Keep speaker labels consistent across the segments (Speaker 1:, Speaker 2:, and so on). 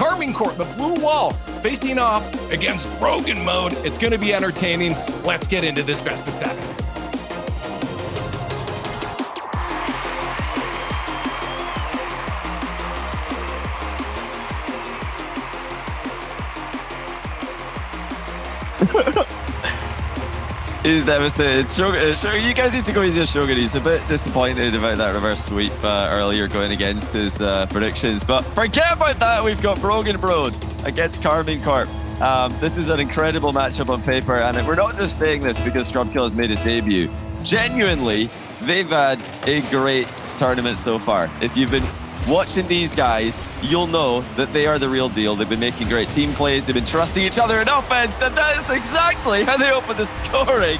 Speaker 1: Karmine Corp, the blue wall, facing off against Hogan mode. It's going to be entertaining. Let's get into this best of 7.
Speaker 2: He's devastated. Shogun, you guys need to go easy on Shogun. He's a bit disappointed about that reverse sweep earlier going against his predictions. But forget about that. We've got Brogan Broad against Karmine Corp. This is an incredible matchup on paper. And we're not just saying this because Scrubkill has made his debut. Genuinely, they've had a great tournament so far. If you've been watching these guys, you'll know that they are the real deal. They've been making great team plays. They've been trusting each other in offense, and that is exactly how they open the scoring.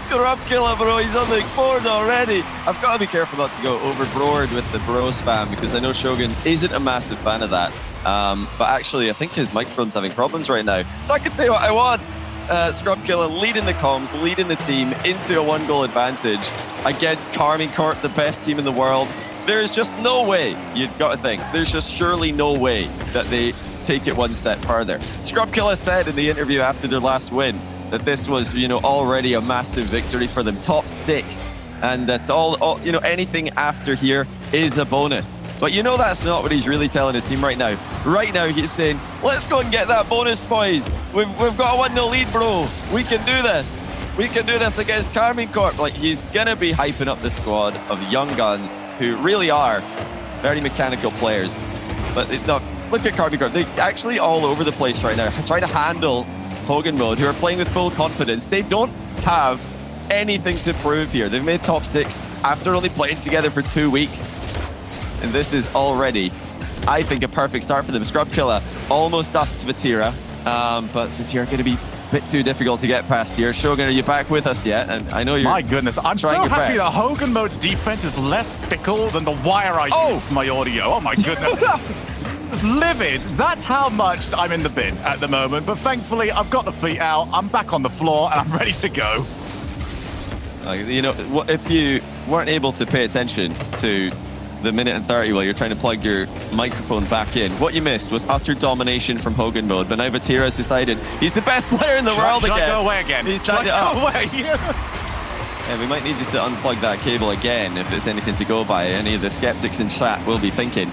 Speaker 2: Scrubkiller, bro, he's on the board already. I've got to be careful not to go overboard with the bro spam because I know Shogun isn't a massive fan of that. But actually, I think his microphone's having problems right now. So I can say what I want. Scrubkiller leading the comms, leading the team into a 1-goal advantage against Karmine Corp, the best team in the world. There's just no way, you've got to think, there's just surely no way that they take it one step further. Scrubkiller said in the interview after their last win that this was, already a massive victory for them, top 6. And that's all anything after here is a bonus. But that's not what he's really telling his team right now. Right now, he's saying, let's go and get that bonus, boys. We've got a 1-0 lead, bro. We can do this. We can do this against Karmine Corp. Like, he's going to be hyping up the squad of young guns who really are very mechanical players. But no, look at Karmine Corp. They're actually all over the place right now, trying to handle Hogan mode, who are playing with full confidence. They don't have anything to prove here. They've made top 6 after only playing together for 2 weeks. And this is already, I think, a perfect start for them. Scrubkiller almost dusts Vatira, but Vatira going to be a bit too difficult to get past here. Shogun, are you back with us yet? And I know you're.
Speaker 3: My goodness, I'm so happy that Hogan mode's defense is less fickle than the wire I use for my audio. Oh my goodness. Livid. That's how much I'm in the bin at the moment. But thankfully, I've got the feet out. I'm back on the floor and I'm ready to go.
Speaker 2: If you weren't able to pay attention to the minute and 30 while you're trying to plug your microphone back in, what you missed was utter domination from Hogan mode. But now Vatira has decided he's the best player in the world again.
Speaker 3: Should I go away again?
Speaker 2: He's tied it up.
Speaker 3: Go away?
Speaker 2: Yeah, we might need you to unplug that cable again if it's anything to go by. Any of the skeptics in chat will be thinking.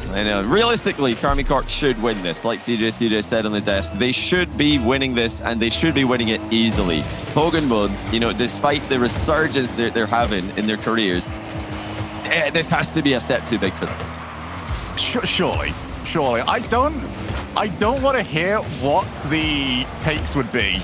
Speaker 2: I know. Realistically, Karmine Corp should win this. Like CJ said on the desk, they should be winning this, and they should be winning it easily. Hogan mode, despite the resurgence they're having in their careers, this has to be a step too big for them.
Speaker 3: Surely. I don't want to hear what the takes would be,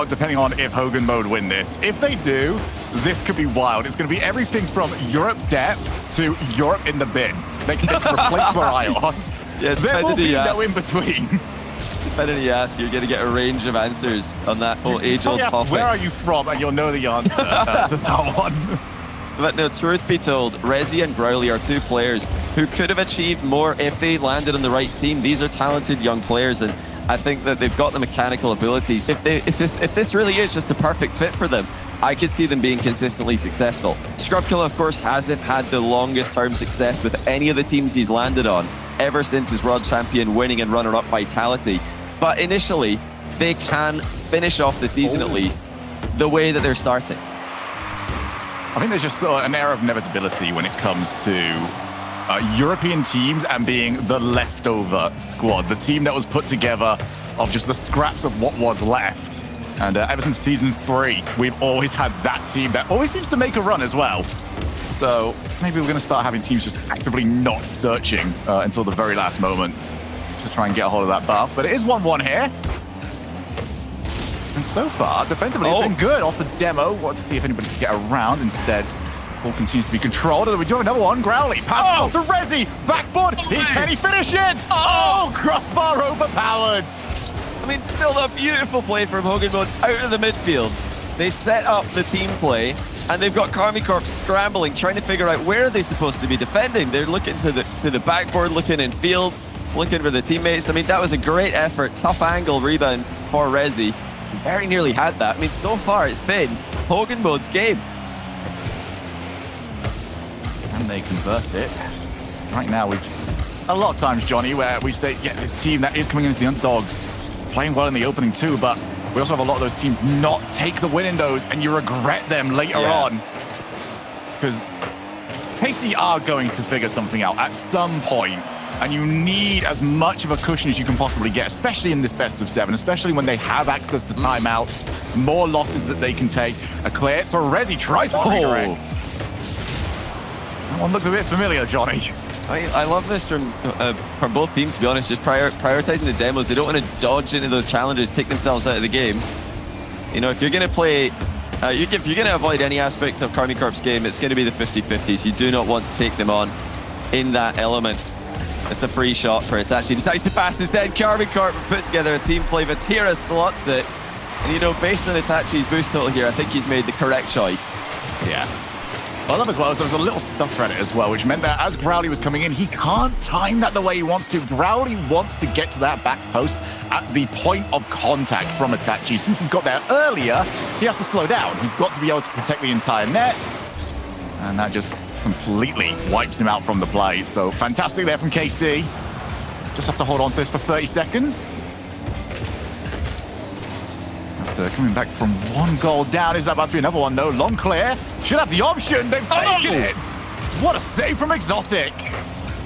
Speaker 3: depending on if Hogan mode win this. If they do, this could be wild. It's going to be everything from Europe depth to Europe in the bin. They can replace Marios.
Speaker 2: Yeah,
Speaker 3: there will be no in between.
Speaker 2: Depending on you ask, you're going to get a range of answers on that whole age-old topic.
Speaker 3: Where are you from? And you'll know the answer to that one.
Speaker 2: But no, truth be told, Rezi and Growly are 2 players who could have achieved more if they landed on the right team. These are talented young players, and I think that they've got the mechanical ability. If this really is just a perfect fit for them, I could see them being consistently successful. Scrubkiller, of course, hasn't had the longest term success with any of the teams he's landed on ever since his world champion winning and runner-up vitality. But initially, they can finish off the season at least the way that they're starting.
Speaker 3: I think there's just an air of inevitability when it comes to European teams and being the leftover squad, the team that was put together of just the scraps of what was left. And ever since season 3, we've always had that team that always seems to make a run as well. So maybe we're going to start having teams just actively not searching until the very last moment to try and get a hold of that buff. But it is 1-1 here. And so far, defensively, it's been good off the demo. Want to see if anybody can get around. Instead, ball continues to be controlled. And we do have another one. Growly, pass to Rezi. Backboard. Can he finish it? Oh, crossbar overpowered.
Speaker 2: I mean, still a beautiful play from Hogan mode out of the midfield. They set up the team play, and they've got Karmine Corp scrambling, trying to figure out where are they supposed to be defending. They're looking to the backboard, looking in field, looking for the teammates. I mean, that was a great effort. Tough angle rebound for Rezi. Very nearly had that. I mean, so far it's been Hogan mode's game.
Speaker 3: And they convert it. Right now we've a lot of times, Johnny, where we say, yeah, this team that is coming in as the underdogs, playing well in the opening too, but we also have a lot of those teams not take the win in those, and you regret them later on. Because KC are going to figure something out at some point, and you need as much of a cushion as you can possibly get, especially in this best of 7, especially when they have access to timeouts, more losses that they can take. A clear to Rezi, tries to redirect. That one looked a bit familiar, Johnny.
Speaker 2: I love this from both teams, to be honest, just prioritizing the demos. They don't want to dodge into those challenges, take themselves out of the game. You know, if you're going to play, if you're going to avoid any aspect of Karmine Corp's game, it's going to be the 50-50s. You do not want to take them on in that element. It's a free shot for Itachi. He decides to pass instead. Karmine Corp put together a team play. Vatira slots it. And, you know, based on Itachi's boost total here, I think he's made the correct choice.
Speaker 3: Yeah. What I love as well is there was a little stutter at it as well, which meant that as Growly was coming in, he can't time that the way he wants to. Growly wants to get to that back post at the point of contact from Itachi. Since he's got there earlier, he has to slow down. He's got to be able to protect the entire net. And that just completely wipes him out from the play. So fantastic there from KC. Just have to hold on to this for 30 seconds. Coming back from 1 goal down. Is that about to be another one? No, long clear. Should have the option. They've taken it. What a save from Exotic.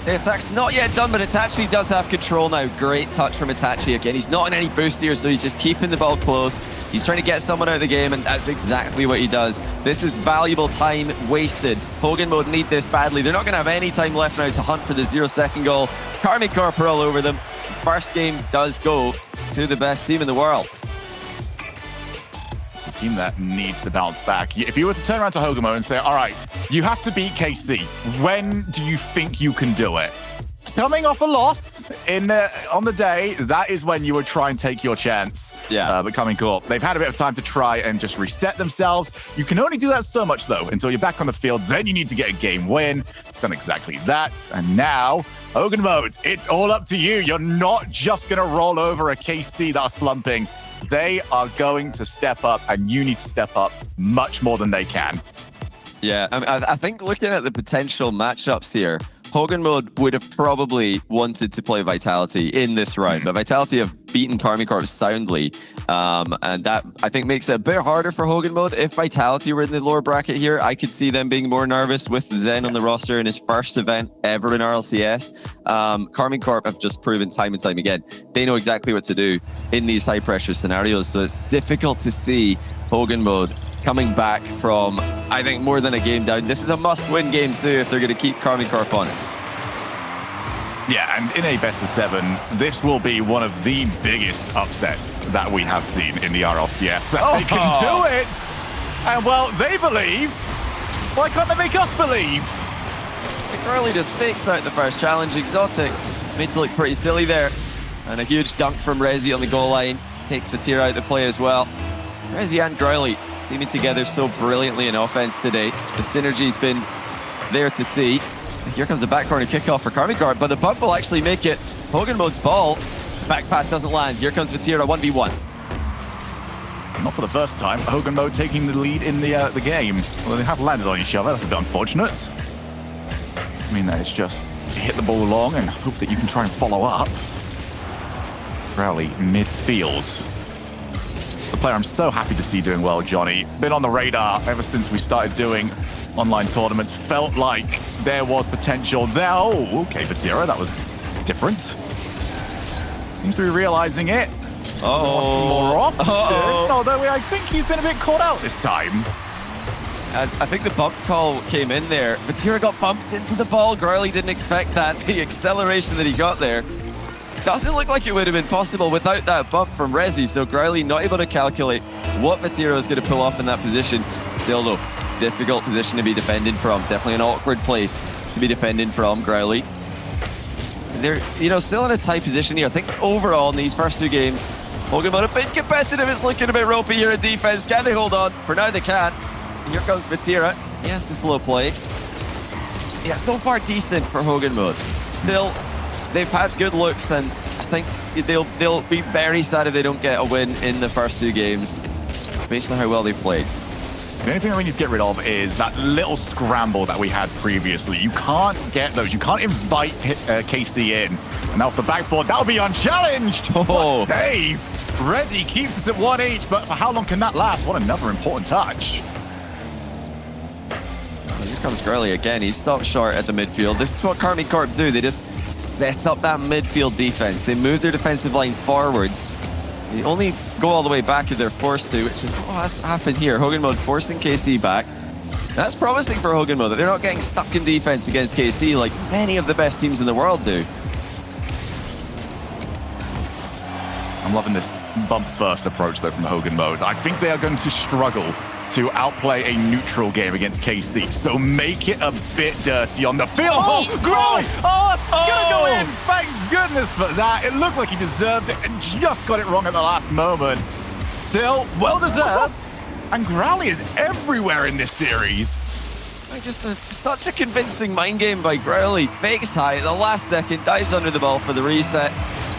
Speaker 2: The attack's not yet done, but Itachi does have control now. Great touch from Itachi again. He's not in any boost here, so he's just keeping the ball close. He's trying to get someone out of the game, and that's exactly what he does. This is valuable time wasted. Hogan mode need this badly. They're not going to have any time left now to hunt for the 0-second goal. Karmine Corp are all over them. First game does go to the best team in the world.
Speaker 3: It's a team that needs to bounce back. If you were to turn around to Hogan mode and say, all right, you have to beat KC, when do you think you can do it? Coming off a loss on the day, that is when you would try and take your chance.
Speaker 2: Yeah.
Speaker 3: But Karmine Corp, they've had a bit of time to try and just reset themselves. You can only do that so much, though, until you're back on the field. Then you need to get a game win. Done exactly that. And now, Hogan mode, it's all up to you. You're not just going to roll over a KC that are slumping. They are going to step up, and you need to step up much more than they can.
Speaker 2: Yeah, I think looking at the potential matchups here, Hogan mode would have probably wanted to play Vitality in this round, but Vitality have beaten Karmine Corp soundly, and that, I think, makes it a bit harder for Hogan mode. If Vitality were in the lower bracket here, I could see them being more nervous with Zen on the roster in his first event ever in RLCS. Karmine Corp have just proven time and time again, they know exactly what to do in these high-pressure scenarios, so it's difficult to see Hogan mode coming back from, I think, more than a game down. This is a must-win game too if they're going to keep Karmine Corp on it.
Speaker 3: Yeah, and in a best of 7, this will be one of the biggest upsets that we have seen in the RLCS. That they can do it! And, well, they believe. Why can't they make us believe?
Speaker 2: Curly just fakes out the first challenge. Exotic made to look pretty silly there. And a huge dunk from Rezi on the goal line. Takes Vatira out the play as well. Rezi and Growly teaming together so brilliantly in offense today. The synergy's been there to see. Here comes the back corner kickoff for Karmine Corp, but the bump will actually make it Hogan mode's ball. Back pass doesn't land. Here comes Vatira, 1v1.
Speaker 3: Not for the first time. Hogan mode taking the lead in the game. Well, they have landed on each other. That's a bit unfortunate. I mean, that is just hit the ball long and hope that you can try and follow up. Growly midfield. It's a player I'm so happy to see doing well, Johnny. Been on the radar ever since we started doing online tournaments. Felt like there was potential there. Oh, okay, Vatira, that was different. Seems to be realizing it. More often. Although I think he's been a bit caught out this time.
Speaker 2: I think the bump call came in there. Vatira got bumped into the ball. Growly didn't expect that. The acceleration that he got there doesn't look like it would have been possible without that bump from Rezi. So Growly not able to calculate what Vatira is going to pull off in that position. Still, though, difficult position to be defending from. Definitely an awkward place to be defending from, Growly. They're, you know, still in a tight position here. I think overall in these first 2 games, Hogan mode have been competitive. It's looking a bit ropey here in defense. Can they hold on? For now, they can. Here comes Vatira. He has to slow play. Yeah, so far decent for Hogan mode. Still, they've had good looks, and I think they'll be very sad if they don't get a win in the first 2 games, based on how well they've played.
Speaker 3: The only thing that we need to get rid of is that little scramble that we had previously. You can't get those. You can't invite KC in. And now off the backboard, that'll be unchallenged.
Speaker 2: Oh.
Speaker 3: Dave, Rezi keeps us at 1 each, but for how long can that last? What another important touch.
Speaker 2: Here comes Gurley again. He stopped short at the midfield. This is what Karmine Corp do. They just set up that midfield defense. They move their defensive line forwards. They only go all the way back if they're forced to, which is what has happened here. Hogan Mode forcing KC back. That's promising for Hogan Mode, that they're not getting stuck in defense against KC like many of the best teams in the world do.
Speaker 3: I'm loving this bump first approach though from Hogan Mode. I think they are going to struggle to outplay a neutral game against KC. So make it a bit dirty on the field. Oh, Gray! Oh, it's gonna go in. Thank goodness for that. It looked like he deserved it and just got it wrong at the last moment. Still, well deserved. And Growly is everywhere in this series.
Speaker 2: Just such a convincing mind game by Growly. Fakes high at the last second, dives under the ball for the reset.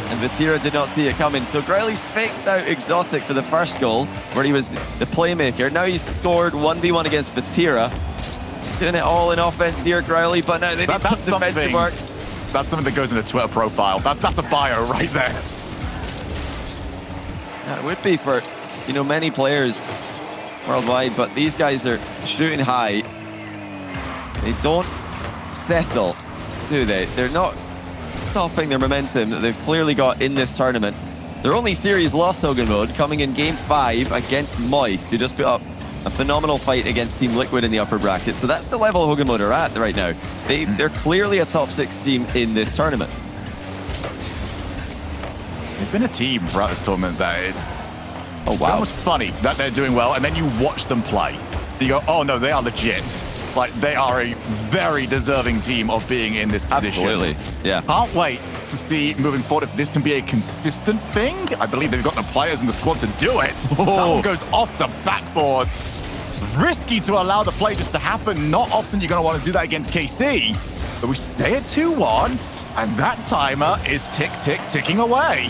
Speaker 2: And Vatira did not see it coming. So Growly's faked out Exotic for the first goal, where he was the playmaker. Now he's scored 1v1 against Vatira. He's doing it all in offense here, Growly, but now they need some defensive work.
Speaker 3: That's something that goes in a Twitter profile. That's a bio right there.
Speaker 2: Yeah, it would be for, you know, many players worldwide, but these guys are shooting high. They don't settle, do they? They're not stopping their momentum that they've clearly got in this tournament. Their only series loss, Hogan Mode, coming in Game 5 against Moist, who just put up a phenomenal fight against Team Liquid in the upper bracket. So that's the level Hogan Mode are at right now. They're clearly a top 6 team in this tournament.
Speaker 3: They've been a team throughout this tournament that it's almost funny that they're doing well, and then you watch them play. You go, oh no, they are legit. Like, they are a very deserving team of being in this position.
Speaker 2: Absolutely, yeah.
Speaker 3: Can't wait to see moving forward if this can be a consistent thing. I believe they've got the players in the squad to do it. Oh. That one goes off the backboard. Risky to allow the play just to happen. Not often you're going to want to do that against KC. But we stay at 2-1, and that timer is ticking away.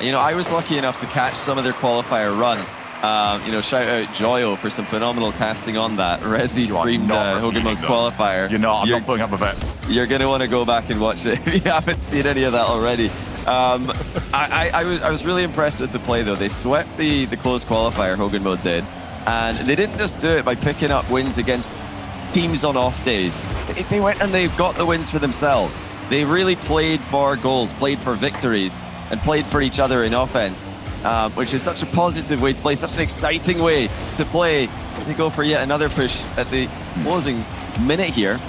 Speaker 2: You know, I was lucky enough to catch some of their qualifier run. You know, shout out Joyo for some phenomenal casting on that. Rezi streamed Hogan Mode's qualifier.
Speaker 3: I'm not pulling up a bet.
Speaker 2: You're going to want to go back and watch it if you haven't seen any of that already. I was really impressed with the play, though. They swept the closed qualifier, Hogan Mode did. And they didn't just do it by picking up wins against teams on off days. They went and they got the wins for themselves. They really played for goals, played for victories, and played for each other in offense. Which is such a positive way to play, such an exciting way to play, to go for yet another push at the closing minute here.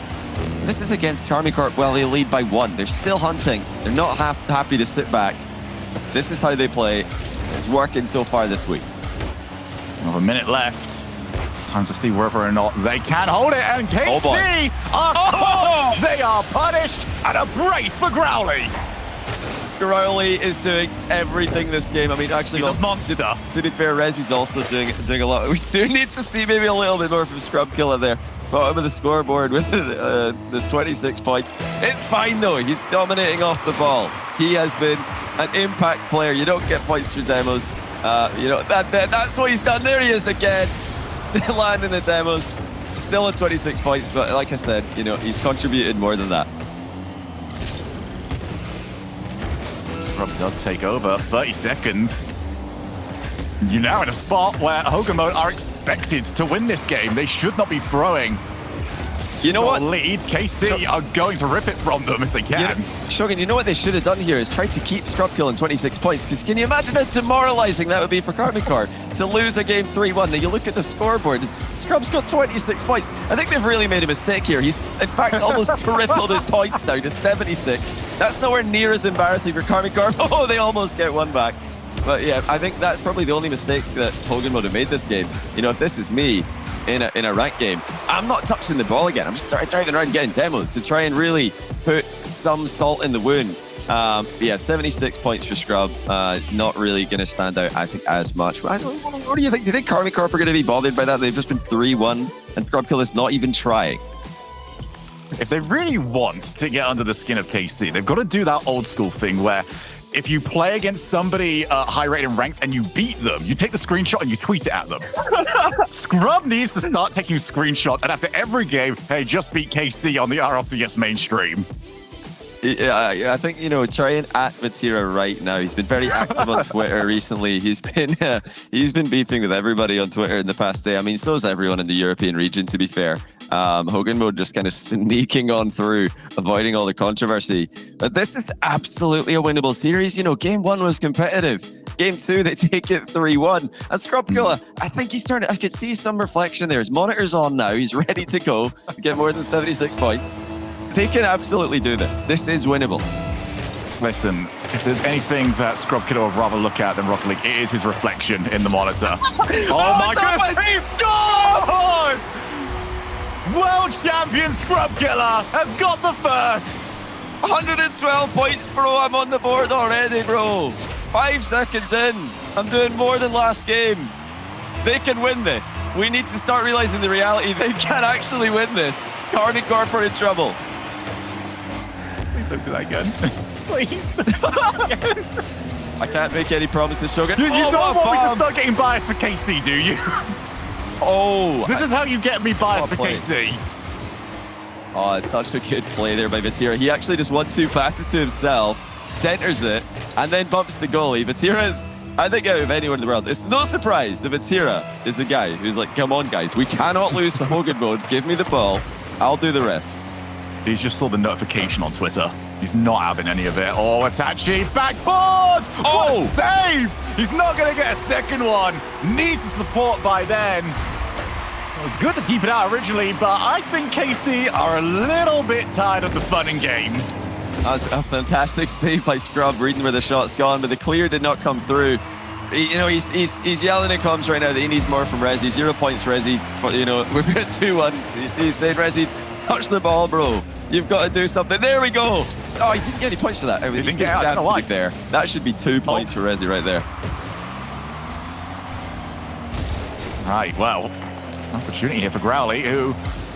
Speaker 2: This is against Karmine Corp. Well, they lead by 1. They're still hunting. They're not happy to sit back. This is how they play. It's working so far this week.
Speaker 3: Another minute left. It's time to see whether or not they can hold it. And KC are caught. They are punished, and a brace for Growly.
Speaker 2: Growly is doing everything this game. I mean, actually,
Speaker 3: he's a monster.
Speaker 2: To be fair, Rezi's also doing a lot. We do need to see maybe a little bit more from Scrub Killer there. Bottom of the scoreboard with this 26 points. It's fine though. He's dominating off the ball. He has been an impact player. You don't get points for demos. You know that's what he's done. There he is again, landing the demos. Still at 26 points, but like I said, you know, he's contributed more than that.
Speaker 3: Scrub does take over. 30 seconds. You're now in a spot where Hogan Mode are expected to win this game. They should not be throwing.
Speaker 2: You know what?
Speaker 3: Lead. KC are going to rip it from them if they can.
Speaker 2: You know, Shogun, you know what they should have done here is try to keep Scrubkill on 26 points. Because can you imagine how demoralizing that would be for Karmine Corp to lose a game 3-1? Then you look at the scoreboard. Scrub's got 26 points. I think they've really made a mistake here. He's, in fact, almost tripled his points now to 76. That's nowhere near as embarrassing for Karmine Corp. Oh, they almost get one back. But yeah, I think that's probably the only mistake that Hogan would have made this game. You know, if this is me in a ranked game, I'm not touching the ball again. I'm just driving around getting demos to try and really put some salt in the wound. Yeah, 76 points for Scrub. Not really going to stand out, I think, as much. What do you think? Do you think Karmine Corp are going to be bothered by that? They've just been 3-1 and Scrubkill is not even trying.
Speaker 3: If they really want to get under the skin of KC, they've got to do that old school thing where if you play against somebody high rated and ranked and you beat them, you take the screenshot and you tweet it at them. Scrub needs to start taking screenshots, and after every game, hey, just beat KC on the RLCS mainstream.
Speaker 2: Yeah, I think, you know, try and at Vatira right now. He's been very active on Twitter recently. He's been beefing with everybody on Twitter in the past day. I mean, so is everyone in the European region, to be fair. Hogan mode just kind of sneaking on through, avoiding all the controversy. But this is absolutely a winnable series. You know, game 1 was competitive. Game 2, they take it 3-1. And Scrubkilla, I think he's starting. I could see some reflection there. His monitor's on now. He's ready to go to get more than 76 points. They can absolutely do this. This is winnable.
Speaker 3: Listen, if there's anything that Scrubkilla would rather look at than Rocket League, it is his reflection in the monitor. Oh my goodness, he scored! World champion Scrubkilla has got the first.
Speaker 2: 112 points, bro. I'm on the board already, bro. 5 seconds in. I'm doing more than last game. They can win this. We need to start realizing the reality. They can actually win this. Karmine Corp are in trouble.
Speaker 3: Please don't do that again. Please don't do that again.
Speaker 2: I can't make any promises, Shogun.
Speaker 3: You don't want me to start getting biased for KC, do you?
Speaker 2: Oh.
Speaker 3: This is how you get me biased for KC.
Speaker 2: Oh, it's such a good play there by Vatira. He actually just 1-2 passes to himself, centers it, and then bumps the goalie. Vatira's, I think out of anyone in the world, it's no surprise that Vatira is the guy who's like, come on, guys, we cannot lose the Hogan mode. Give me the ball. I'll do the rest.
Speaker 3: He's just saw the notification on Twitter. He's not having any of it. Oh, Itachi, backboard! Oh! What a save! He's not going to get a second one. Needs the support by then. It was good to keep it out originally, but I think KC are a little bit tired of the fun and games.
Speaker 2: That's a fantastic save by Scrub, reading where the shot's gone, but the clear did not come through. You know, he's yelling at comms right now that he needs more from Resi. 0 points, Resi. But, you know, we're at 2-1. He's saying, Resi, touch the ball, bro. You've got to do something. There we go. Oh, he didn't get any points for that.
Speaker 3: He didn't get out. I don't know why.
Speaker 2: To be fair. That should be 2 points for Resi right there.
Speaker 3: Right, well, opportunity here for Growly, who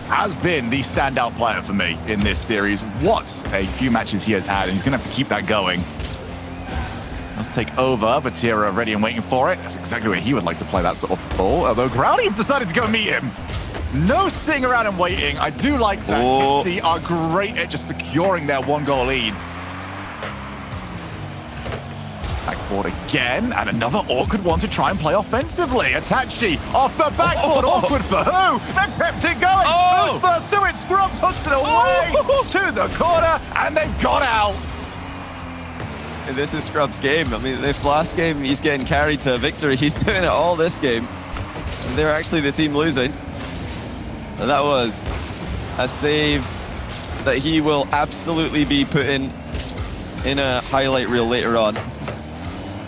Speaker 3: has been the standout player for me in this series. What a few matches he has had, and he's going to have to keep that going. Let's take over. Vatira ready and waiting for it. That's exactly where he would like to play that sort of ball, although Growly's decided to go meet him. No sitting around and waiting. I do like that.
Speaker 2: Oh.
Speaker 3: They are great at just securing their 1-goal leads. Backboard again, and another awkward one to try and play offensively. Itachi off the backboard.
Speaker 2: Oh.
Speaker 3: Awkward for who? They've kept it going.
Speaker 2: Oh.
Speaker 3: Who's first to it? Scrub puts it away to the corner, and they've got out.
Speaker 2: This is Scrub's game. I mean, this last game, he's getting carried to a victory. He's doing it all this game. They're actually the team losing. That was a save that he will absolutely be putting in a highlight reel later on.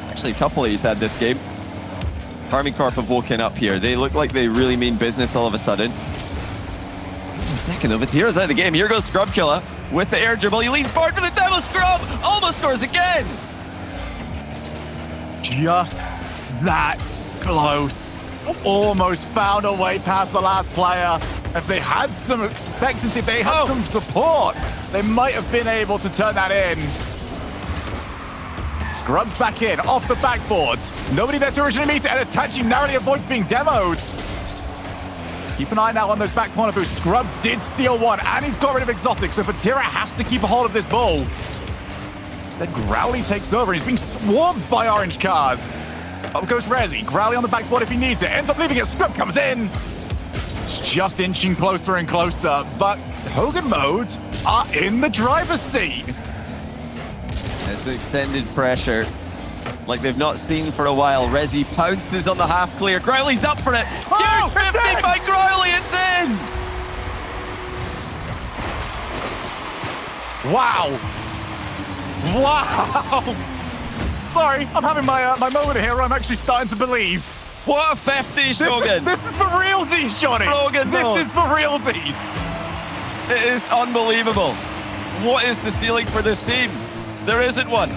Speaker 2: Actually, a couple he's had this game. Karmine Corp have woken up here. They look like they really mean business all of a sudden. A second though, Vatira's out of the game. Here goes Scrubkilla with the air dribble. He leans forward to the demo. Scrub almost scores again.
Speaker 3: Just that close. Almost found a way past the last player. If they had some expectancy, if they had some support, they might have been able to turn that in. Scrub's back in, off the backboard. Nobody there to originally meet it, and Itachi narrowly avoids being demoed. Keep an eye now on those back corner boosts. Scrub did steal one, and he's got rid of Exotic, so Vatira has to keep a hold of this ball. Instead, Growly takes over. He's being swarmed by orange cars. Up goes Resi. Growly on the backboard if he needs it. Ends up leaving it. Scrub comes in. It's just inching closer and closer, but Hogan mode are in the driver's seat.
Speaker 2: It's extended pressure like they've not seen for a while. Resi pounces on the half clear. Growly's up for it.
Speaker 3: Oh,
Speaker 2: 50 by Growly. It's in.
Speaker 3: Wow. Wow. Sorry, I'm having my moment here where I'm actually starting to believe.
Speaker 2: What a 50, Shogun.
Speaker 3: This is for realsies, Johnny.
Speaker 2: Hogan mode.
Speaker 3: This is for realsies.
Speaker 2: It is unbelievable. What is the ceiling for this team? There isn't one.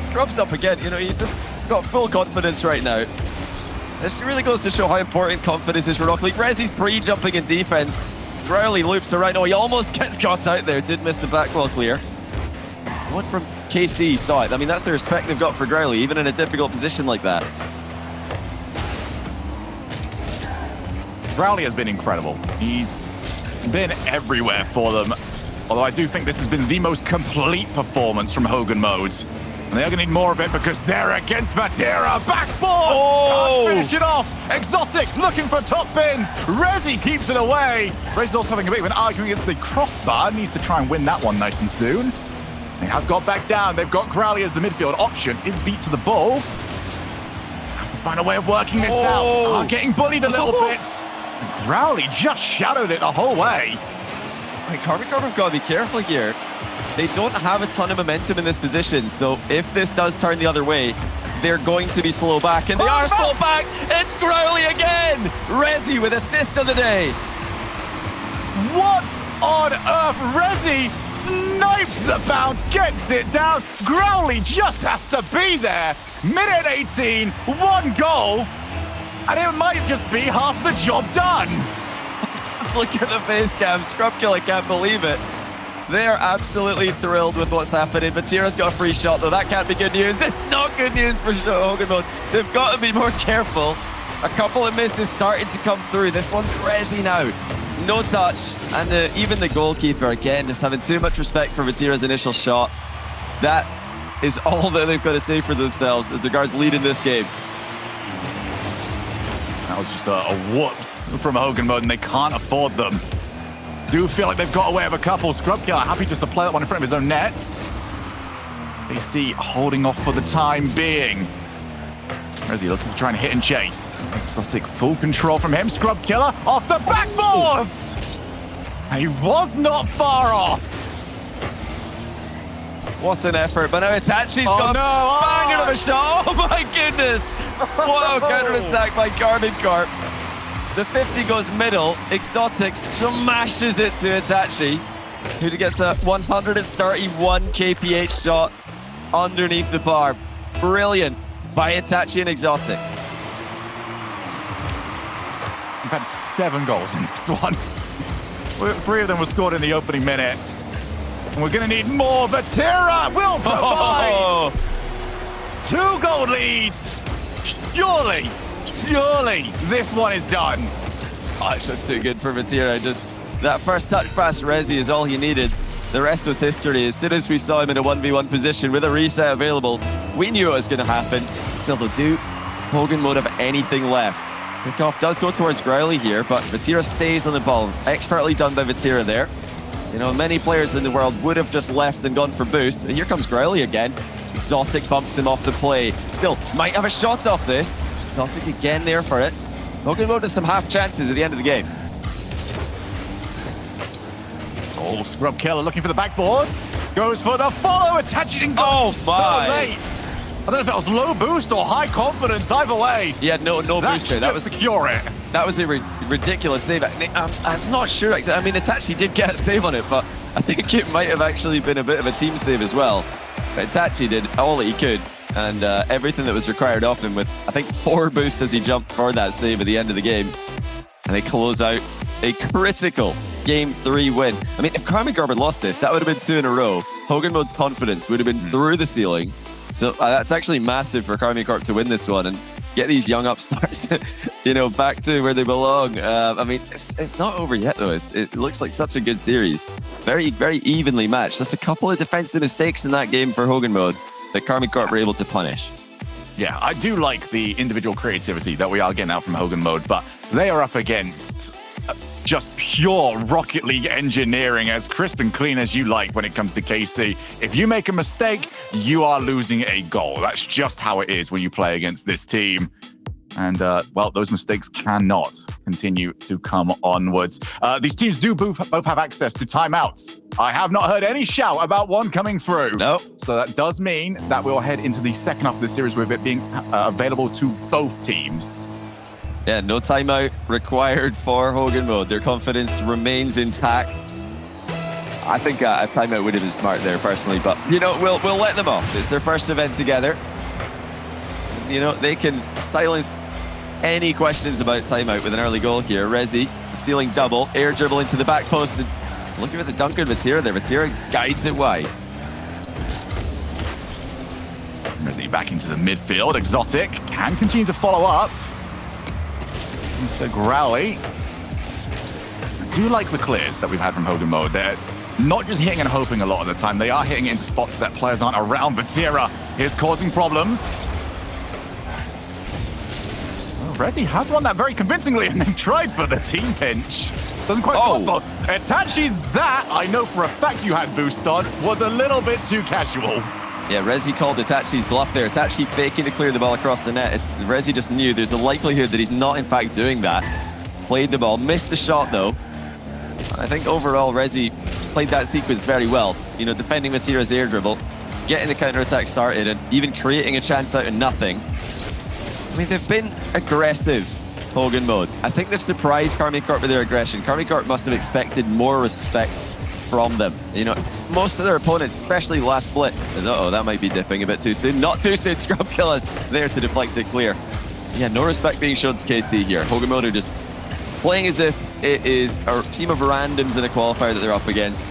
Speaker 2: Scrub's up again. You know, he's just got full confidence right now. This really goes to show how important confidence is for Rocket League. Resi's pre-jumping in defense. Growly loops around. Oh, he almost gets caught out there. Did miss the back wall clear. One from KC saw it. I mean, that's the respect they've got for Growly, even in a difficult position like that.
Speaker 3: Growly has been incredible. He's been everywhere for them. Although I do think this has been the most complete performance from Hogan Mode. And they are going to need more of it because they're against Madeira. Backboard!
Speaker 2: Oh!
Speaker 3: Can't finish it off. Exotic looking for top bins. Rezi keeps it away. Rezi's also having a bit of an argument against the crossbar. Needs to try and win that one nice and soon. They have got back down. They've got Growly as the midfield option. Is beat to the ball. Have to find a way of working this out. Getting bullied a little bit. Growly just shadowed it the whole way.
Speaker 2: Karmine Corp have got to be careful here. They don't have a ton of momentum in this position, so if this does turn the other way, they're going to be slow back, and they are slow back. It's Growly again. Rezi with assist of the day.
Speaker 3: What on earth? Rezi snipes the bounce, gets it down. Growly just has to be there. Minute 18, 1 goal. And it might just be half the job done.
Speaker 2: Just look at the face cam. Scrubkill, I can't believe it. They are absolutely thrilled with what's happening. Matira's got a free shot, though. That can't be good news. It's not good news for Hogan Mode. They've got to be more careful. A couple of misses starting to come through. This one's crazy now. No touch. And even the goalkeeper, again, just having too much respect for Matira's initial shot. That is all that they've got to say for themselves as regards leading this game.
Speaker 3: That was just a whoops from Hogan Mode, and they can't afford them. Do feel like they've got away with a couple. Scrubkiller happy just to play that one in front of his own net. AC holding off for the time being. Rezi looking to try and hit and chase. Exotic full control from him. Scrubkiller off the backboard! He was not far off.
Speaker 2: What an effort, but now Itachi's got a banger of a shot. Oh my goodness! What a counter-attack by Karmine Corp. The 50 goes middle. Exotic smashes it to Itachi, who gets a 131 kph shot underneath the bar. Brilliant by Itachi and Exotic.
Speaker 3: We've had 7 goals in this one. 3 of them were scored in the opening minute. And we're going to need more. Vatira will provide 2-goal leads. Surely, this one is done.
Speaker 2: Oh, it's just too good for Vatira. Just that first touch past Rezi is all he needed. The rest was history. As soon as we saw him in a 1v1 position with a reset available, we knew it was going to happen. Still, though, do Hogan Mode have anything left? Kickoff does go towards Growly here, but Vatira stays on the ball. Expertly done by Vatira there. You know, many players in the world would have just left and gone for boost. And here comes Growly again. Exotic bumps him off the play. Still, might have a shot off this. Exotic again there for it. Hogan Mode has some half chances at the end of the game.
Speaker 3: Oh, Scrubkiller looking for the backboard. Goes for the follow, attaching and goes.
Speaker 2: Oh my!
Speaker 3: Late. I don't know if that was low boost or high confidence. Either way.
Speaker 2: Yeah, no boost there. That was
Speaker 3: secure it.
Speaker 2: That was a ridiculous save. I'm not sure. I mean, Itachi did get a save on it, but I think it might have actually been a bit of a team save as well. But Itachi did all that he could, and everything that was required of him with, I think, 4 boosts as he jumped for that save at the end of the game. And they close out a critical Game 3 win. I mean, if Karmine Corp had lost this, that would have been 2 in a row. Hogan Mode's confidence would have been through the ceiling. So that's actually massive for Karmine Corp to win this one and get these young upstarts, you know, back to where they belong. I mean, it's not over yet, though. It looks like such a good series. Very, very evenly matched. Just a couple of defensive mistakes in that game for Hogan Mode that Karmine Corp were able to punish.
Speaker 3: Yeah, I do like the individual creativity that we are getting out from Hogan Mode, but they are up against just pure Rocket League engineering, as crisp and clean as you like when it comes to KC. If you make a mistake, you are losing a goal. That's just how it is when you play against this team. And, well, those mistakes cannot continue to come onwards. These teams do both have access to timeouts. I have not heard any shout about one coming through.
Speaker 2: No.
Speaker 3: So that does mean that we'll head into the second half of the series with it being available to both teams.
Speaker 2: Yeah, no timeout required for Hogan Mode. Their confidence remains intact. I think a timeout would have been smart there, personally. But, you know, we'll let them off. It's their first event together. You know, they can silence any questions about timeout with an early goal here. Rezi, stealing double, air dribble into the back post. And looking at the Duncan Vatira there. Vatira guides it wide.
Speaker 3: Resi back into the midfield. Exotic can continue to follow up. Mr. Growly. I do like the clears that we've had from Hogan Mode. They're not just hitting and hoping a lot of the time. They are hitting it into spots that players aren't around. Batira is causing problems. Resi has won that very convincingly and then tried for the team pinch. Doesn't quite work. Itachi's that, I know for a fact you had boost on, was a little bit too casual.
Speaker 2: Yeah, Resi called Itachi's bluff there. Itachi faking to clear the ball across the net. Resi just knew there's a likelihood that he's not in fact doing that. Played the ball, missed the shot though. I think overall Resi played that sequence very well. You know, defending Matira's air dribble, getting the counter-attack started and even creating a chance out of nothing. I mean, they've been aggressive, Hogan Mode. I think they've surprised Karmine Corp with their aggression. Karmine Corp must have expected more respect from them. You know, most of their opponents, especially last split, uh-oh, that might be dipping a bit too soon. Not too soon, Scrub Killers there to deflect it clear. Yeah, no respect being shown to KC here. Hogan Mode are just playing as if it is a team of randoms in a qualifier that they're up against.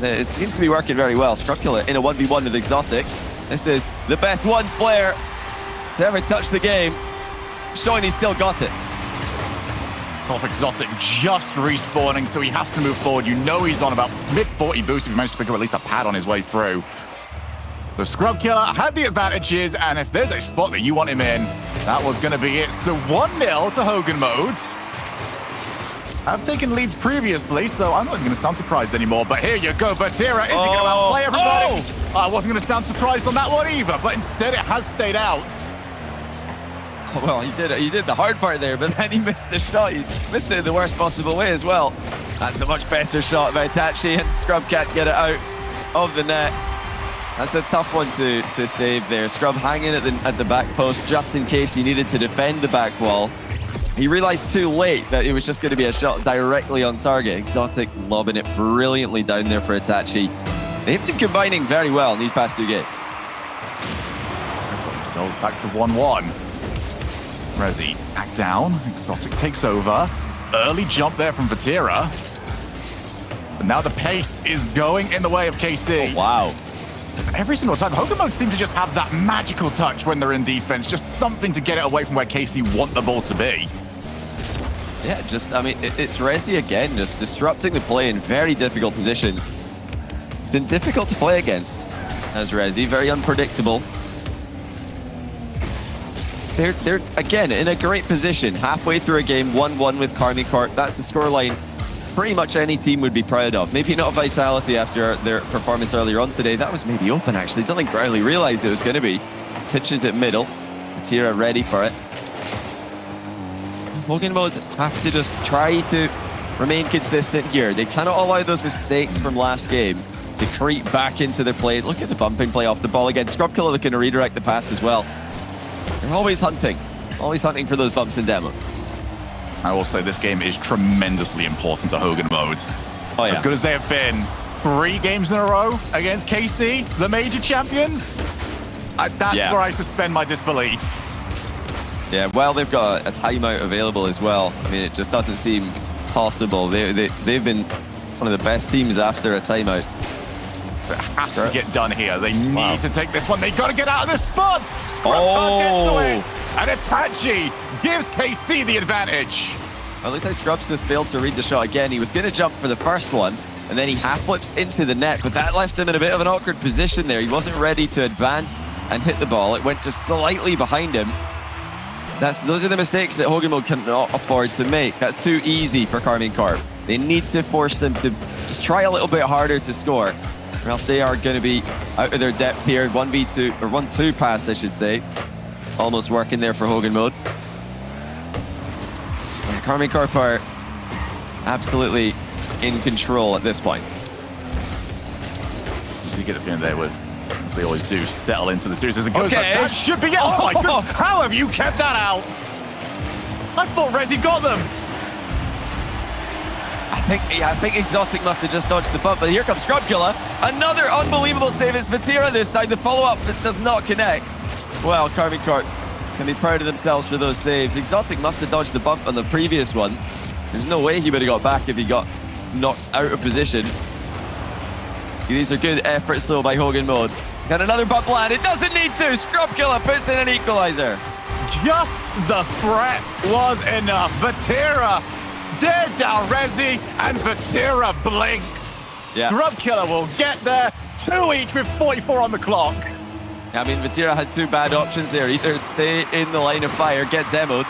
Speaker 2: It seems to be working very well. Scrub Killer in a 1v1 with Exotic. This is the best ones player to ever touch the game, showing he's still got it.
Speaker 3: Top Exotic just respawning, so he has to move forward. You know he's on about mid-40 boost if he managed to pick up at least a pad on his way through. The Scrub Killer had the advantages, and if there's a spot that you want him in, that was going to be it. So 1-0 to Hogan Mode. I've taken leads previously, so I'm not even going to sound surprised anymore. But here you go, Batira. Is he going to outplay everybody? I wasn't going to sound surprised on that one either, but instead it has stayed out.
Speaker 2: Well, he did the hard part there, but then he missed the shot. He missed it in the worst possible way as well. That's a much better shot by Itachi, and Scrub can't get it out of the net. That's a tough one to save there. Scrub hanging at the back post just in case he needed to defend the back wall. He realized too late that it was just going to be a shot directly on target. Exotic lobbing it brilliantly down there for Itachi. They've been combining very well in these past two games.
Speaker 3: So back to 1-1. Resi back down. Exotic takes over. Early jump there from Batira. But now the pace is going in the way of KC.
Speaker 2: Oh, wow.
Speaker 3: Every single time, Hogan Mode seem to just have that magical touch when they're in defense. Just something to get it away from where KC want the ball to be.
Speaker 2: Yeah, just, I mean, it's Resi again, just disrupting the play in very difficult positions. Been difficult to play against as Resi, very unpredictable. They're again in a great position, halfway through a game, 1-1 with Karmine Corp. That's the scoreline pretty much any team would be proud of. Maybe not Vitality after their performance earlier on today. That was maybe open, actually. Don't think Growly realized it was going to be. Pitches it middle. Batira ready for it. Hogan Mode have to just try to remain consistent here. They cannot allow those mistakes from last game to creep back into their play. Look at the bumping play off the ball again. Scrub Killer looking to redirect the pass as well. They're always hunting for those bumps and demos.
Speaker 3: I will say this game is tremendously important to Hogan Mode.
Speaker 2: Oh, yeah.
Speaker 3: As good as they have been, 3 games in a row against KC, the major champions, that's where I suspend my disbelief.
Speaker 2: Yeah, well, they've got a timeout available as well. I mean, it just doesn't seem possible. They've been one of the best teams after a timeout.
Speaker 3: It has to get done here. They need to take this one. They got to get out of this spot. Scrub can't get to it. And Itachi gives KC the advantage.
Speaker 2: Well, it looks like Scrubs just failed to read the shot again. He was going to jump for the first one, and then he half flips into the net, but that left him in a bit of an awkward position there. He wasn't ready to advance and hit the ball. It went just slightly behind him. Those are the mistakes that Hogan Mode cannot afford to make. That's too easy for Karmine Corp. They need to force them to just try a little bit harder to score, or else they are going to be out of their depth here. 1v2, or 1-2 pass, I should say. Almost working there for Hogan Mode. And Karmine Corp are absolutely in control at this point.
Speaker 3: You get the feeling they would, as they always do, settle into the series as it goes. Like, that should be it. Oh my God. How have you kept that out? I thought Resi got them.
Speaker 2: I think Exotic must have just dodged the bump, but here comes Scrub Killer. Another unbelievable save. It's Batira this time. The follow-up does not connect. Well, Karmine Corp can be proud of themselves for those saves. Exotic must have dodged the bump on the previous one. There's no way he would have got back if he got knocked out of position. These are good efforts, though, by Hogan Mode. Got another bubble and it doesn't need to. Scrub Killer puts in an equalizer.
Speaker 3: Just the threat was enough. Vatira stared down Rezi, and Vatira blinked.
Speaker 2: Yeah.
Speaker 3: Scrub Killer will get there. 2 each with 44 on the clock.
Speaker 2: I mean, Vatira had two bad options there. Either stay in the line of fire, get demoed,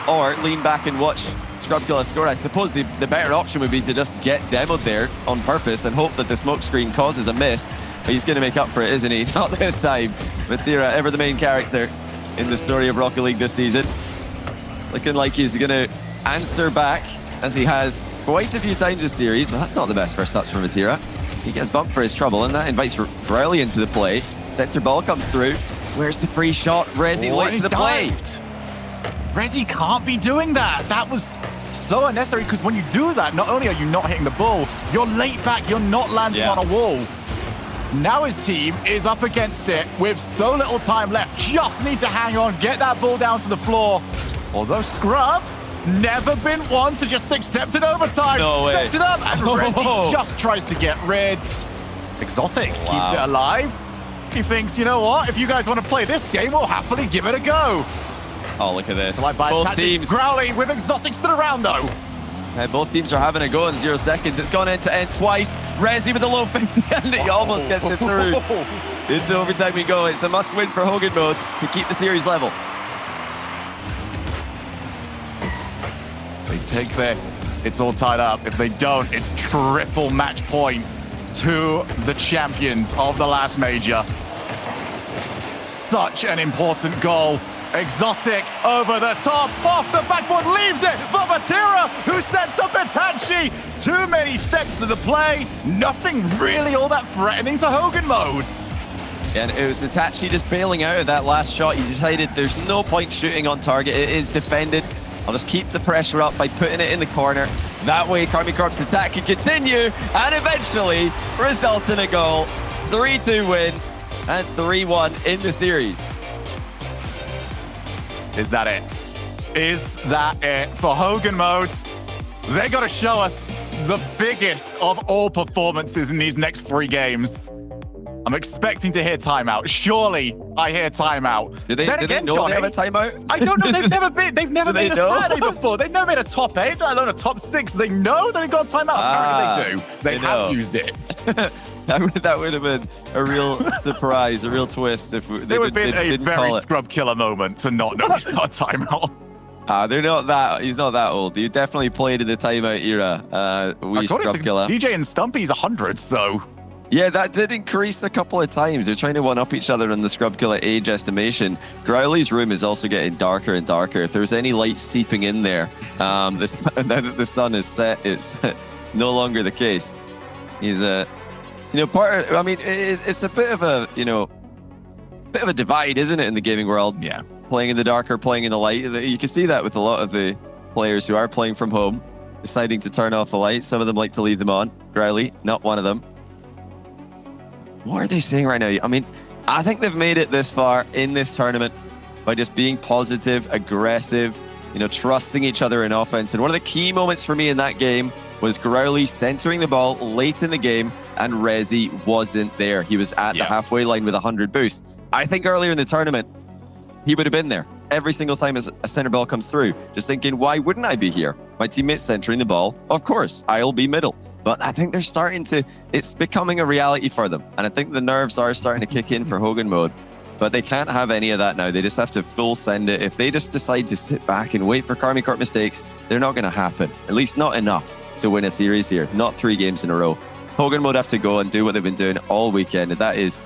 Speaker 2: or lean back and watch Scrub Killer score. I suppose the better option would be to just get demoed there on purpose and hope that the smoke screen causes a miss. But he's going to make up for it, isn't he? Not this time. Vatira, ever the main character in the story of Rocket League this season. Looking like he's going to answer back, as he has quite a few times this series. Well, that's not the best first touch from Vatira. He gets bumped for his trouble, and that invites Riley into the play. Center ball comes through. Where's the free shot? Rezi late to the play.
Speaker 3: Rezi can't be doing that. That was so unnecessary, because when you do that, not only are you not hitting the ball, you're late back, you're not landing on a wall. Now his team is up against it with so little time left. Just need to hang on, get that ball down to the floor. Although Scrub, never been one to just accept it overtime.
Speaker 2: No way.
Speaker 3: Stepped it up, and Rezi just tries to get rid. Exotic keeps it alive. He thinks, you know what? If you guys want to play this game, we'll happily give it a go.
Speaker 2: Oh, look at this.
Speaker 3: Both teams. Growly with Exotic stood around, though.
Speaker 2: Both teams are having a go in 0 seconds. It's gone end-to-end twice. Rezi with a low fake, and he almost gets it through. Into overtime we go. It's a must-win for Hogan mode to keep the series level.
Speaker 3: They take this. It's all tied up. If they don't, it's triple match point to the champions of the last major. Such an important goal. Exotic over the top, off the backboard, leaves it. But Vatira, who sets up Itachi. Too many steps to the play. Nothing really all that threatening to Hogan mode.
Speaker 2: And it was Itachi just bailing out of that last shot. He decided there's no point shooting on target. It is defended. I'll just keep the pressure up by putting it in the corner. That way, Karmine Corp's attack can continue and eventually result in a goal. 3-2 win and 3-1 in the series.
Speaker 3: Is that it? Is that it for Hogan mode? They got to show us the biggest of all performances in these next 3 games. I'm expecting to hear timeout. Surely I hear timeout.
Speaker 2: Do they know Johnny, they have a timeout?
Speaker 3: I don't know. They've never made a Saturday
Speaker 2: know?
Speaker 3: before. They've never made a top 8, let alone a top 6. They know they got a timeout. Apparently they do. They have used it.
Speaker 2: That would have been a real surprise, a real twist if
Speaker 3: It would have been a very Scrub Killer moment to not know he's got a timeout.
Speaker 2: They're not that. He's not that old. He definitely played in the timeout era.
Speaker 3: According to TJ and Stumpy's 100, so.
Speaker 2: Yeah, that did increase a couple of times. They're trying to one-up each other in the Scrub Killer age estimation. Growly's room is also getting darker and darker. If there's any light seeping in there, now that the sun is set, it's no longer the case. He's it's a bit of a divide, isn't it, in the gaming world?
Speaker 3: Yeah.
Speaker 2: Playing in the darker, playing in the light. You can see that with a lot of the players who are playing from home, deciding to turn off the lights. Some of them like to leave them on. Growly, not one of them. What are they saying right now? I mean, I think they've made it this far in this tournament by just being positive, aggressive, trusting each other in offense. And one of the key moments for me in that game was Growly centering the ball late in the game, and Rezi wasn't there. He was at the halfway line with 100 boost. I think earlier in the tournament, he would have been there every single time as a center ball comes through, just thinking, why wouldn't I be here? My teammate's centering the ball. Of course, I'll be middle. But I think they're it's becoming a reality for them. And I think the nerves are starting to kick in for Hogan mode. But they can't have any of that now. They just have to full send it. If they just decide to sit back and wait for Karmine Corp mistakes, they're not going to happen. At least not enough to win a series here. Not 3 games in a row. Hogan mode have to go and do what they've been doing all weekend. And that is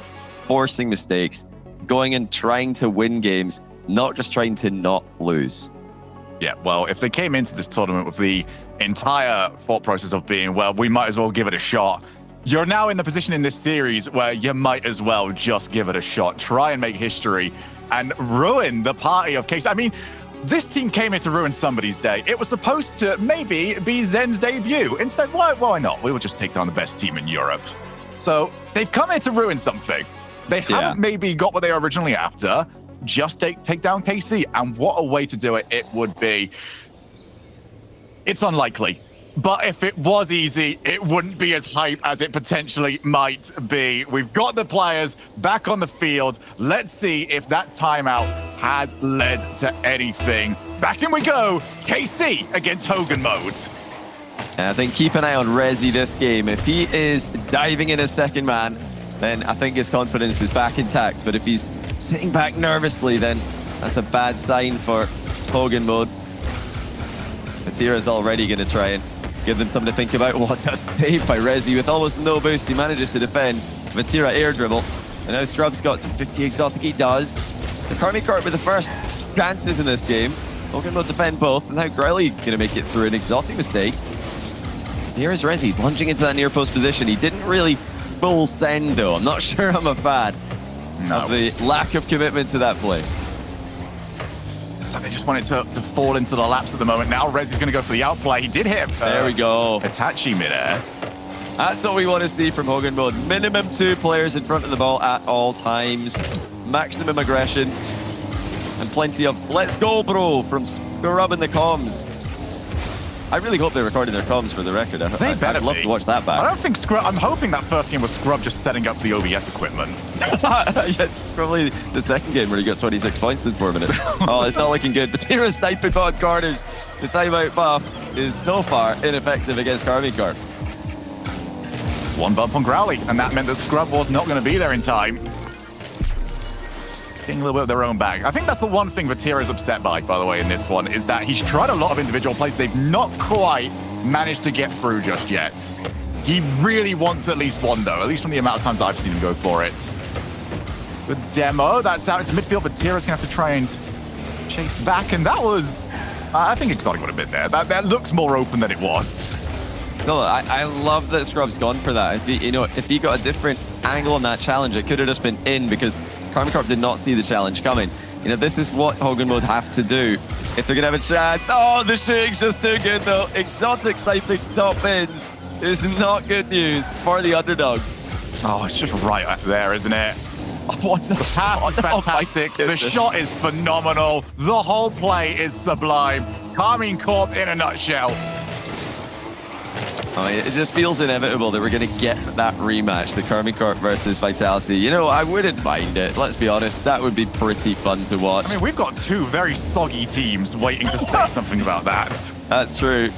Speaker 2: forcing mistakes, going and trying to win games, not just trying to not lose.
Speaker 3: Yeah, well, if they came into this tournament with the entire thought process of being, well, we might as well give it a shot, you're now in the position in this series where you might as well just give it a shot, try and make history, and ruin the party of case. I mean, this team came here to ruin somebody's day. It was supposed to maybe be Zen's debut. Instead, why not? We will just take down the best team in Europe. So they've come here to ruin something. They haven't maybe got what they were originally after. Just take down KC. And what a way to do it would be. It's unlikely. But if it was easy, it wouldn't be as hype as it potentially might be. We've got the players back on the field. Let's see if that timeout has led to anything. Back in we go. KC against Hogan mode.
Speaker 2: And I think keep an eye on Rezi this game. If he is diving in as second man, then I think his confidence is back intact. But if he's sitting back nervously, then that's a bad sign for Hogan mode. Vatira's already going to try and give them something to think about. What a save by Rezi with almost no boost. He manages to defend. Vatira air dribble. And now Scrub's got some 50 exotic. He does. The Karmine Corp with the first chances in this game. Hogan will defend both. And now Grelly going to make it through an exotic mistake. Here is Rezi lunging into that near post position. He didn't really full send though. I'm not sure I'm a fan of the lack of commitment to that play.
Speaker 3: So they just want it to fall into the laps at the moment. Now Rezi's going to go for the outplay. He did hit.
Speaker 2: There we go.
Speaker 3: Itachi midair.
Speaker 2: That's what we want to see from Hogan mode. Minimum 2 players in front of the ball at all times. Maximum aggression. And plenty of let's go, bro, from Scrub in the comms. I really hope they're recording their comms for the record. I'd love to watch that back.
Speaker 3: I don't think Scrub... I'm hoping that first game was Scrub just setting up the OBS equipment.
Speaker 2: Yeah, probably the second game where he got 26 points in 4 minutes. Oh, it's not looking good. Vatira sniping on corners. The timeout buff is so far ineffective against Karmine Corp.
Speaker 3: One bump on Growly, and that meant that Scrub was not going to be there in time. Getting a little bit of their own bag. I think that's the one thing Vatira is upset by the way, in this one, is that he's tried a lot of individual plays. They've not quite managed to get through just yet. He really wants at least one, though, at least from the amount of times I've seen him go for it. Good demo. That's out into midfield. Vatira's going to have to try and chase back, and that was... I think Exotic would have been there. That looks more open than it was.
Speaker 2: No, I love that Scrub's gone for that. If he got a different angle on that challenge, it could have just been in because Karmine Corp did not see the challenge coming. This is what Hogan would have to do if they're going to have a chance. Oh, the shooting's just too good, though. Exotic sniping top ends is not good news for the underdogs.
Speaker 3: Oh, it's just right up there, isn't it?
Speaker 2: What the
Speaker 3: pass is fantastic. The shot is phenomenal. The whole play is sublime. Karmine Corp in a nutshell.
Speaker 2: I mean, it just feels inevitable that we're going to get that rematch, the Karmine Corp versus Vitality. I wouldn't mind it. Let's be honest. That would be pretty fun to watch.
Speaker 3: I mean, we've got 2 very soggy teams waiting to say something about that.
Speaker 2: That's true.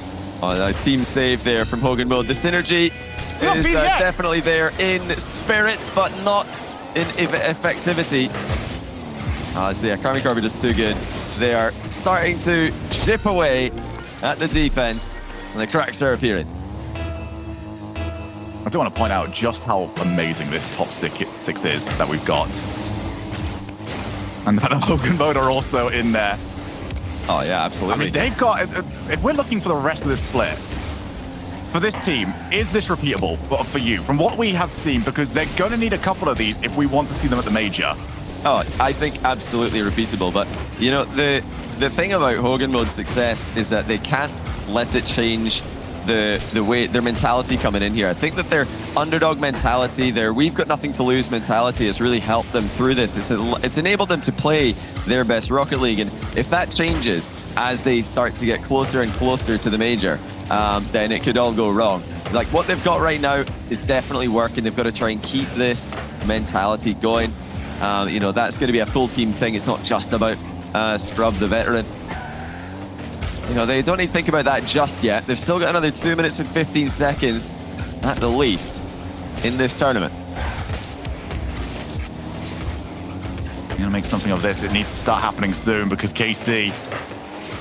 Speaker 2: Oh, a team save there from Hogan mode. The synergy is definitely there in spirit, but not in effectivity. So yeah, Karmine Corp are just too good. They are starting to chip away at the defense, and the cracks are appearing.
Speaker 3: I do want to point out just how amazing this top six is that we've got. And that Hogan mode are also in there.
Speaker 2: Oh, yeah, absolutely.
Speaker 3: I mean, they've got... If we're looking for the rest of this split, for this team, is this repeatable for you? From what we have seen, because they're going to need a couple of these if we want to see them at the major.
Speaker 2: Oh, I think absolutely repeatable. But, the thing about Hogan mode's success is that they can't let it change the way their mentality coming in here. I think that their underdog mentality, their we've got nothing to lose mentality has really helped them through this. It's enabled them to play their best Rocket League, and if that changes as they start to get closer and closer to the major, then it could all go wrong. Like what they've got right now is definitely working. They've got to try and keep this mentality going. That's going to be a full team thing. It's not just about Scrub the veteran. They don't need to think about that just yet. They've still got another 2 minutes and 15 seconds at the least in this tournament.
Speaker 3: You're going to make something of this. It needs to start happening soon because KC,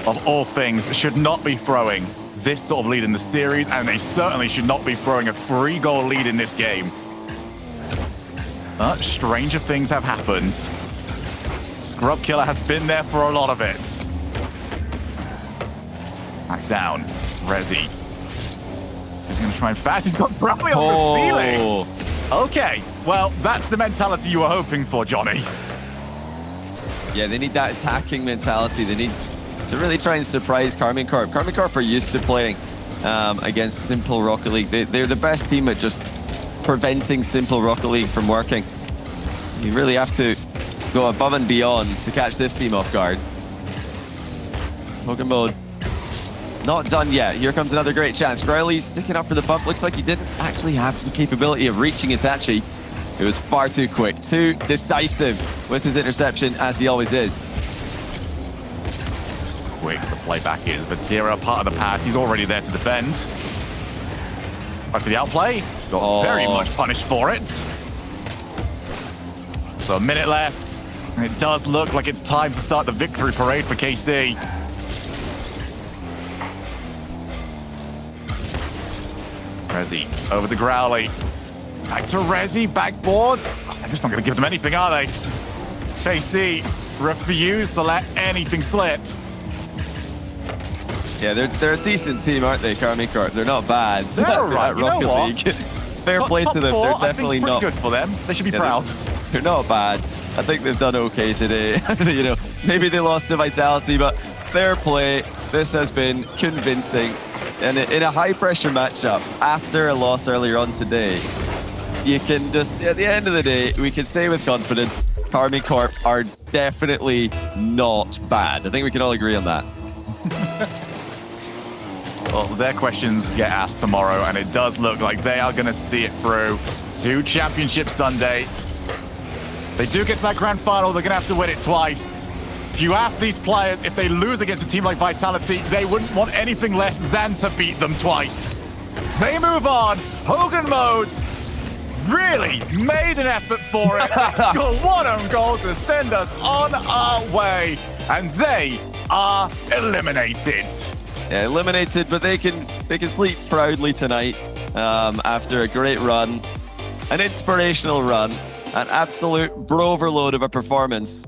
Speaker 3: of all things, should not be throwing this sort of lead in the series, and they certainly should not be throwing a 3-goal lead in this game. But stranger things have happened. Scrub Killer has been there for a lot of it. Back down. Rezi. He's going to try and fast. He's got Bradley on the ceiling. Okay. Well, that's the mentality you were hoping for, Johnny.
Speaker 2: Yeah, they need that attacking mentality. They need to really try and surprise Karmine Corp. Karmine Corp are used to playing against simple Rocket League. They're the best team at just preventing simple Rocket League from working. You really have to go above and beyond to catch this team off guard. Hogan mode Not done yet. Here comes another great chance. Crowley's sticking up for the bump. Looks like he didn't actually have the capability of reaching Itachi. It was far too quick, too decisive with his interception, as he always is.
Speaker 3: Quick, the play back is Vatira, part of the pass. He's already there to defend. Right for the outplay. Got very much punished for it. So a minute left. And it does look like it's time to start the victory parade for KC. Rezi over the Growly. Back to Rezi, backboard. They're just not going to give them anything, are they? KC refuse to let anything slip.
Speaker 2: Yeah, they're a decent team, aren't they, Karmine Corp? They're not bad.
Speaker 3: They're all right. You know what?
Speaker 2: League. It's fair play to them. They're definitely not
Speaker 3: good for them. They should be proud.
Speaker 2: They're not bad. I think they've done okay today. You know, maybe they lost to Vitality, but fair play. This has been convincing. And in a high-pressure matchup, after a loss earlier on today, you can just, at the end of the day, we can say with confidence, Karmine Corp are definitely not bad. I think we can all agree on that.
Speaker 3: Well, their questions get asked tomorrow, and it does look like they are going to see it through to Championship Sunday. They do get to that grand final, they're going to have to win it twice. If you ask these players, if they lose against a team like Vitality, they wouldn't want anything less than to beat them twice. They move on. Hogan mode really made an effort for it. Got one own goal to send us on our way, and they are eliminated.
Speaker 2: Yeah, eliminated, but they can sleep proudly tonight after a great run, an inspirational run, an absolute bro overload of a performance.